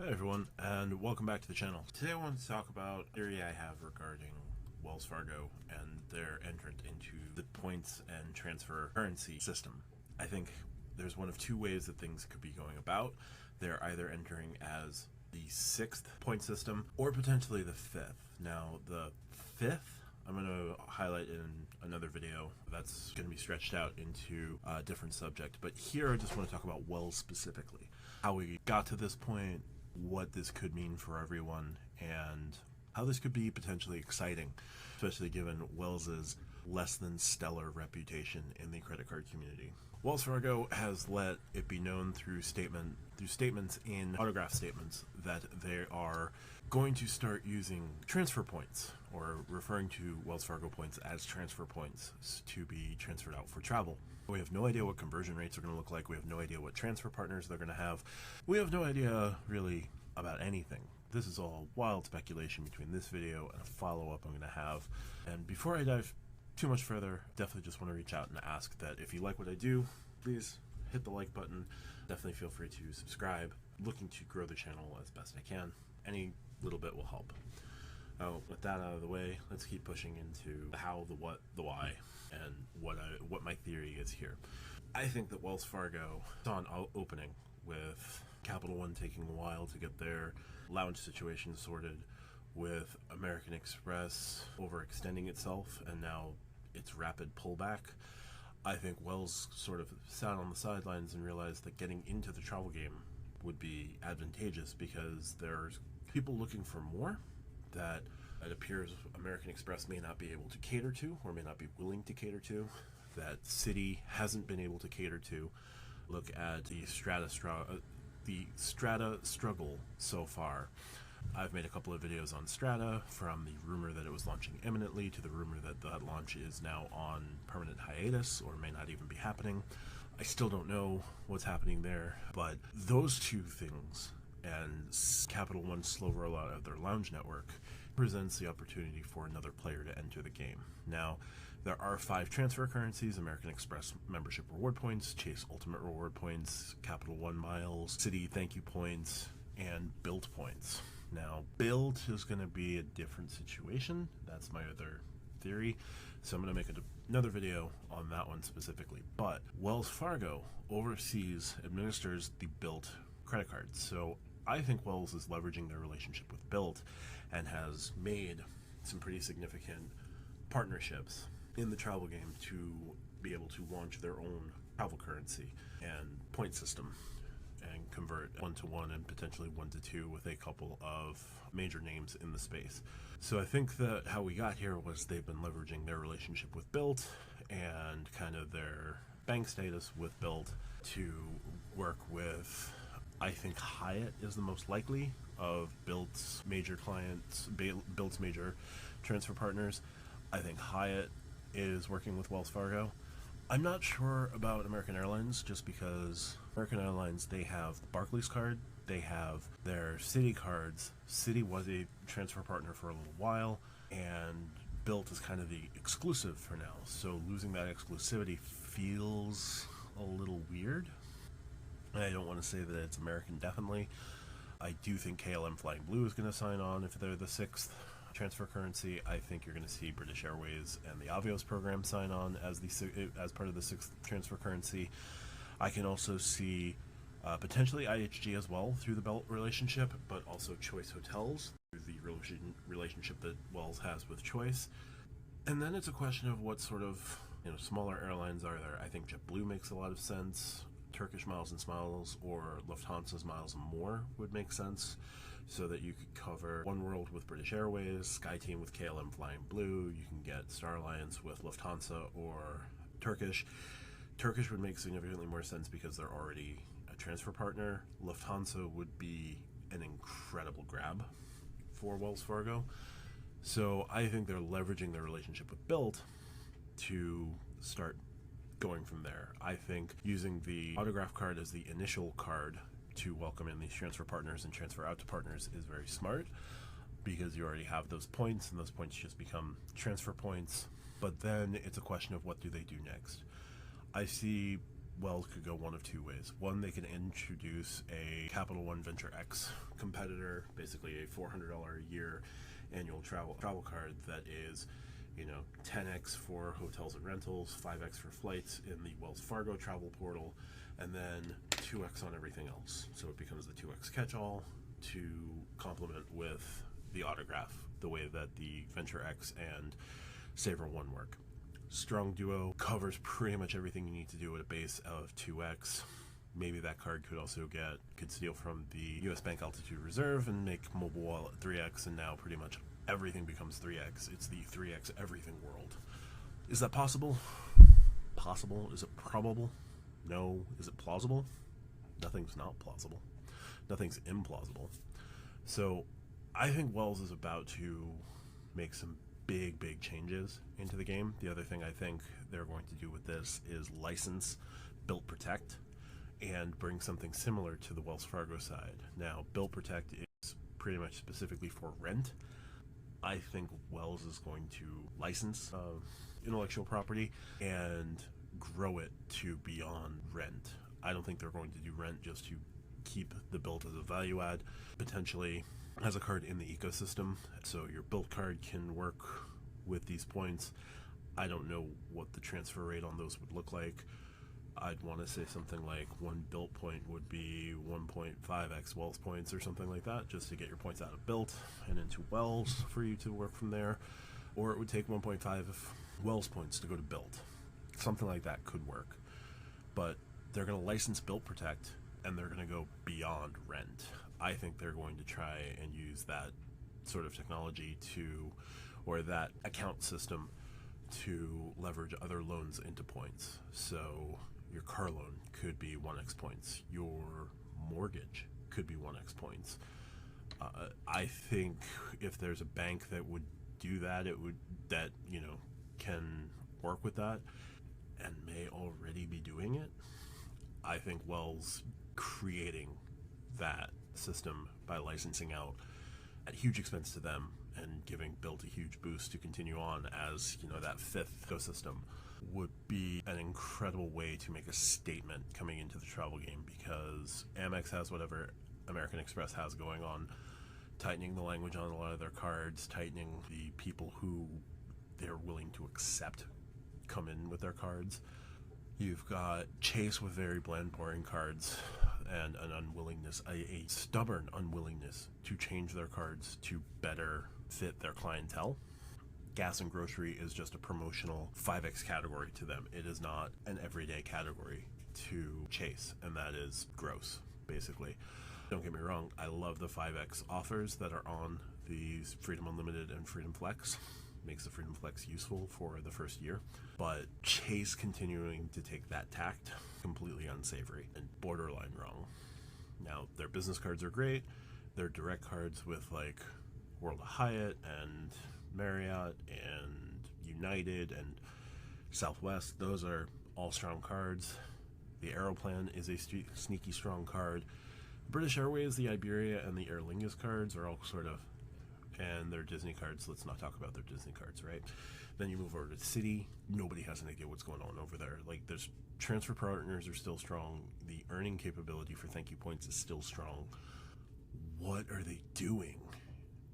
Hey everyone, and welcome back to the channel. Today I want to talk about a theory I have regarding Wells Fargo and their entrant into the points and transfer currency system. I think there's one of two ways that things could be going about. They're either entering as the 6th point system or potentially the 5th. Now, the 5th I'm going to highlight in another video that's going to be stretched out into a different subject, but here I just want to talk about Wells specifically. How we got to this point, what this could mean for everyone, and how this could be potentially exciting, especially given Wells's less than stellar reputation in the credit card community. Wells Fargo has let it be known through statements in autograph statements that they are going to start using transfer points, or referring to Wells Fargo points as transfer points, to be transferred out for travel. We have no idea what conversion rates are going to look like. We have no idea what transfer partners they're going to have. We have no idea really about anything. This is all wild speculation between this video and a follow-up I'm going to have. And before I dive too much further, definitely just want to reach out and ask that if you like what I do, please hit the like button. Definitely feel free to subscribe. Looking to grow the channel as best I can. Any little bit will help. With that out of the way, let's keep pushing into the how, the what, the why, and what my theory is here. I think that Wells Fargo saw an opening with Capital One taking a while to get their lounge situation sorted, with American Express overextending itself and now its rapid pullback. I think Wells sort of sat on the sidelines and realized that getting into the travel game would be advantageous because there's people looking for more that it appears American Express may not be able to cater to, or may not be willing to cater to, that Citi hasn't been able to cater to. Look at the Strata struggle so far. I've made a couple of videos on Strata, from the rumor that it was launching imminently to the rumor that that launch is now on permanent hiatus or may not even be happening. I still don't know what's happening there, but those two things and Capital One's slow rollout of their lounge network presents the opportunity for another player to enter the game. Now, there are 5 transfer currencies: American Express membership reward points, Chase Ultimate reward points, Capital One miles, Citi thank you points, and Bilt points. Now, Bilt is going to be a different situation. That's my other theory. So I'm going to make another video on that one specifically. But Wells Fargo administers the Bilt credit cards. So I think Wells is leveraging their relationship with Bilt and has made some pretty significant partnerships in the travel game to be able to launch their own travel currency and point system and convert 1-to-1 and potentially 1-to-2 with a couple of major names in the space. So I think that how we got here was they've been leveraging their relationship with Bilt and kind of their bank status with Bilt to work with, I think Hyatt is the most likely of Bilt's major clients, Bilt's major transfer partners. I think Hyatt is working with Wells Fargo. I'm not sure about American Airlines, just because American Airlines, they have the Barclays card, they have their Citi cards. Citi was a transfer partner for a little while, and Bilt is kind of the exclusive for now. So losing that exclusivity feels a little weird. I don't want to say that it's American, definitely. I do think KLM Flying Blue is going to sign on if they're the 6th transfer currency. I think you're going to see British Airways and the Avios program sign on as part of the 6th transfer currency. I can also see potentially IHG as well through the Bilt relationship, but also Choice Hotels through the relationship that Wells has with Choice. And then it's a question of what sort of smaller airlines are there. I think JetBlue makes a lot of sense. Turkish Miles and Smiles or Lufthansa's Miles and More would make sense, so that you could cover One World with British Airways, SkyTeam with KLM Flying Blue. You can get Star Alliance with Lufthansa or Turkish. Turkish would make significantly more sense because they're already a transfer partner. Lufthansa would be an incredible grab for Wells Fargo. So I think they're leveraging their relationship with Bilt to start going from there. I think using the autograph card as the initial card to welcome in these transfer partners and transfer out to partners is very smart, because you already have those points, and those points just become transfer points. But then it's a question of what do they do next. I see Wells could go one of two ways. One, they can introduce a Capital One Venture X competitor, basically a $400 a year annual travel card that is, 10x for hotels and rentals, 5x for flights in the Wells Fargo travel portal, and then 2x on everything else. So it becomes the 2x catch-all to complement with the autograph, the way that the Venture X and Savor One work. Strong Duo covers pretty much everything you need to do at a base of 2x. Maybe that card could steal from the US Bank Altitude Reserve and make Mobile Wallet 3x, and now pretty much everything becomes 3x. It's the 3x everything world. Is that possible? Possible. Is it probable? No. Is it plausible? Nothing's not plausible. Nothing's implausible. So I think Wells is about to make some big changes into the game. The other thing I think they're going to do with this is license Built Protect and bring something similar to the Wells Fargo side. Now, Built Protect is pretty much specifically for rent. I think Wells is going to license intellectual property and grow it to beyond rent. I don't think they're going to do rent just to keep the built as a value add. Potentially as a card in the ecosystem, so your built card can work with these points. I don't know what the transfer rate on those would look like. I'd want to say something like one built point would be 1.5x Wells points or something like that, just to get your points out of built and into Wells for you to work from there. Or it would take 1.5 Wells points to go to built. Something like that could work. But they're going to license Built Protect, and they're going to go beyond rent. I think they're going to try and use that sort of technology or that account system to leverage other loans into points. So your car loan could be 1x points. Your mortgage could be 1x points. I think if there's a bank that would do that, can work with that and may already be doing it. I think Wells creating that system by licensing out at huge expense to them and giving Built a huge boost to continue on as that fifth ecosystem would be an incredible way to make a statement coming into the travel game, because Amex has whatever American Express has going on, tightening the language on a lot of their cards, tightening the people who they're willing to accept come in with their cards. You've got Chase with very bland, boring cards and an unwillingness, a stubborn unwillingness to change their cards to better fit their clientele. Gas and grocery is just a promotional 5x category to them. It is not an everyday category to Chase, and that is gross, basically. Don't get me wrong, I love the 5x offers that are on these Freedom Unlimited and Freedom Flex. Makes the Freedom Flex useful for the first year, but Chase continuing to take that tact, completely unsavory and borderline wrong. Now, their business cards are great. Their direct cards with like World of Hyatt and Marriott and United and Southwest, those are all strong cards. The Aeroplan is a sneaky strong card. British Airways, the Iberia, and the Aer Lingus cards are all sort of, and their Disney cards, let's not talk about their Disney cards, right? Then you move over to Citi, nobody has an idea what's going on over there. Like, there's transfer partners are still strong, the earning capability for thank you points is still strong. What are they doing?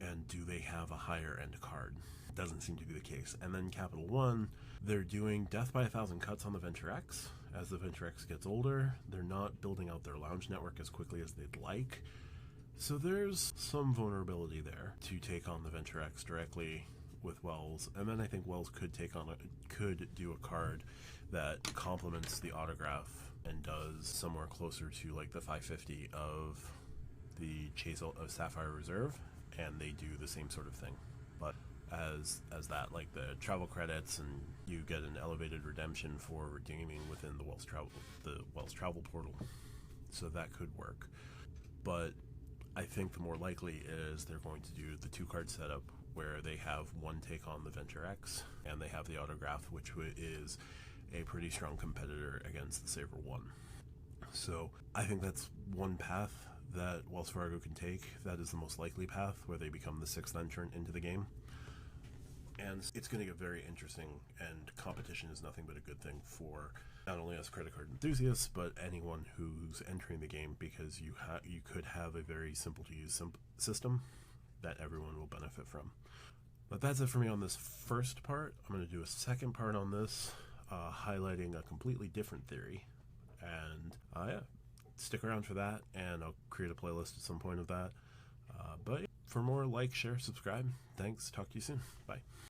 And do they have a higher end card? Doesn't seem to be the case. And then Capital One, they're doing death by 1,000 cuts on the Venture X. As the Venture X gets older, they're not building out their lounge network as quickly as they'd like. So there's some vulnerability there to take on the Venture X directly with Wells. And then I think Wells could do a card that complements the autograph and does somewhere closer to like the 550 of the Chase of Sapphire Reserve, and they do the same sort of thing. But as that, like the travel credits, and you get an elevated redemption for redeeming within the Wells Travel portal. So that could work. But I think the more likely is they're going to do the 2-card setup where they have one take on the Venture X and they have the autograph, which is a pretty strong competitor against the Savor One. So I think that's one path that Wells Fargo can take. That is the most likely path, where they become the 6th entrant into the game. And it's going to get very interesting, and competition is nothing but a good thing for not only as credit card enthusiasts, but anyone who's entering the game, because you could have a very simple to use system that everyone will benefit from. But that's it for me on this first part. I'm going to do a second part on this, highlighting a completely different theory. And yeah, stick around for that, and I'll create a playlist at some point of that. But for more, like, share, subscribe. Thanks. Talk to you soon. Bye.